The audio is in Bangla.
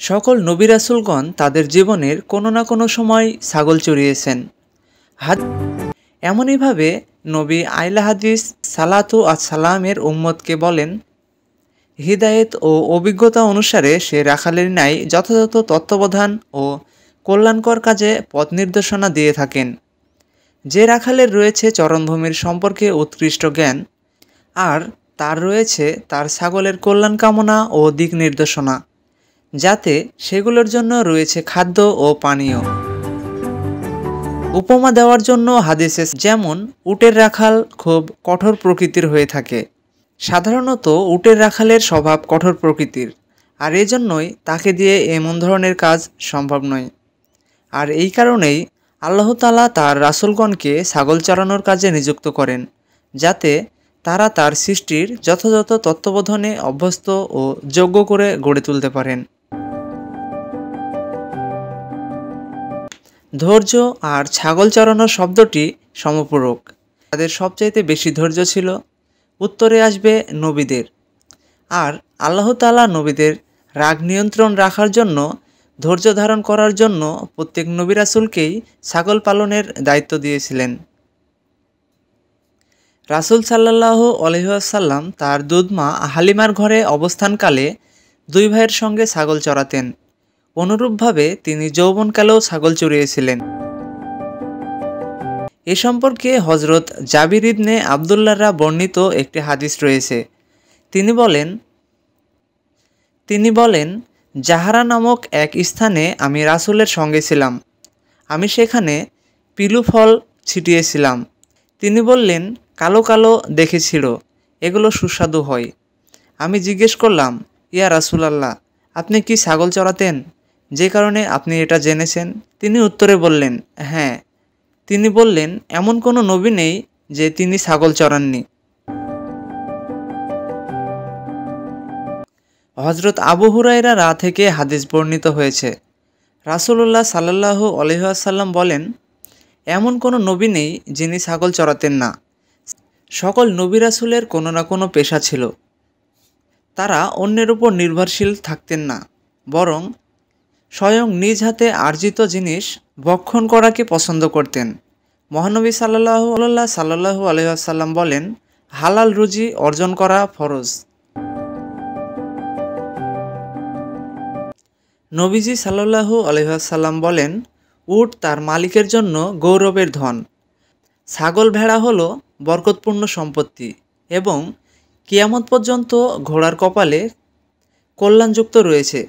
সকল নবী রাসূলগণ তাদের জীবনের কোনো না কোনো সময় ছাগল চড়িয়েছেন। এমনইভাবে নবী আইলা হাদিস সালাতু আসসালামের উম্মতকে বলেন, হিদায়েত ও অভিজ্ঞতা অনুসারে সে রাখালের ন্যায় যথাযথ তত্ত্বাবধান ও কল্যাণকর কাজে পথ নির্দেশনা দিয়ে থাকেন। যে রাখালের রয়েছে চরণভূমির সম্পর্কে উৎকৃষ্ট জ্ঞান, আর তার রয়েছে তার ছাগলের কল্যাণ কামনা ও দিক নির্দেশনা, যাতে সেগুলোর জন্য রয়েছে খাদ্য ও পানীয়। উপমা দেওয়ার জন্য হাদিসে যেমন উটের রাখাল খুব কঠোর প্রকৃতির হয়ে থাকে। সাধারণত উটের রাখালের স্বভাব কঠোর প্রকৃতির, আর এজন্যই তাকে দিয়ে এমন ধরনের কাজ সম্ভব নয়। আর এই কারণেই আল্লাহ তাআলা তার রাসূলগণকে ছাগল চরানোর কাজে নিযুক্ত করেন, যাতে তারা তার সৃষ্টির যথাযথ তত্ত্বাবধানে অভ্যস্ত ও যোগ্য করে গড়ে তুলতে পারেন। ধৈর্য আর ছাগল চরানোর শব্দটি সমপূরক। তাদের সবচাইতে বেশি ধৈর্য ছিল। উত্তরে আসবে নবীদের। আর আল্লাহ তাআলা নবীদের রাগ নিয়ন্ত্রণ রাখার জন্য, ধৈর্য ধারণ করার জন্য প্রত্যেক নবী রাসূলকেই ছাগল পালনের দায়িত্ব দিয়েছিলেন। রাসূল সাল্লাল্লাহু আলাইহি ওয়াসাল্লাম তার দুধমা হালিমার ঘরে অবস্থানকালে দুই ভাইয়ের সঙ্গে ছাগল চরাতেন। অনুরূপভাবে তিনি যৌবনকালেও ছাগল চড়িয়েছিলেন। এ সম্পর্কে হযরত জাবির ইবনে আবদুল্লাহরা বর্ণিত একটি হাদিস রয়েছে। তিনি বলেন, জাহারা নামক এক স্থানে আমি রাসূলের সঙ্গে ছিলাম। আমি সেখানে পিলু ফল ছিটিয়েছিলাম। তিনি বললেন, কালো কালো দেখেছিল, এগুলো সুস্বাদু হয়। আমি জিজ্ঞেস করলাম, ইয়া রাসূলাল্লাহ, আপনি কি ছাগল চড়াতেন, যে কারণে আপনি এটা জেনেছেন? তিনি উত্তরে বললেন, হ্যাঁ। তিনি বললেন, এমন কোনো নবী নেই যে তিনি ছাগল চড়াননি। হযরত আবু হুরায়রা থেকে হাদিস বর্ণিত হয়েছে, রাসূলুল্লাহ সাল্লাল্লাহু আলাইহি ওয়াসাল্লাম বলেন, এমন কোনো নবী নেই যিনি ছাগল চড়াতেন না। সকল নবী রাসূলের কোনো না কোনো পেশা ছিল। তারা অন্যের উপর নির্ভরশীল থাকতেন না, বরং স্বয়ং নিজ হাতে আর্জিত জিনিস ভক্ষণ করাকে পছন্দ করতেন। মহানবী সাল্লাল্লাহু আলাইহি ওয়াসাল্লাম বলেন, হালাল রুজি অর্জন করা ফরজ। নবীজি সাল্লাল্লাহু আলাইহি ওয়াসাল্লাম বলেন, উট তার মালিকের জন্য গৌরবের ধন। ছাগল ভেড়া হলো বরকতপূর্ণ সম্পত্তি এবং কিয়ামত পর্যন্ত ঘোড়ার কপালে কল্যাণযুক্ত রয়েছে।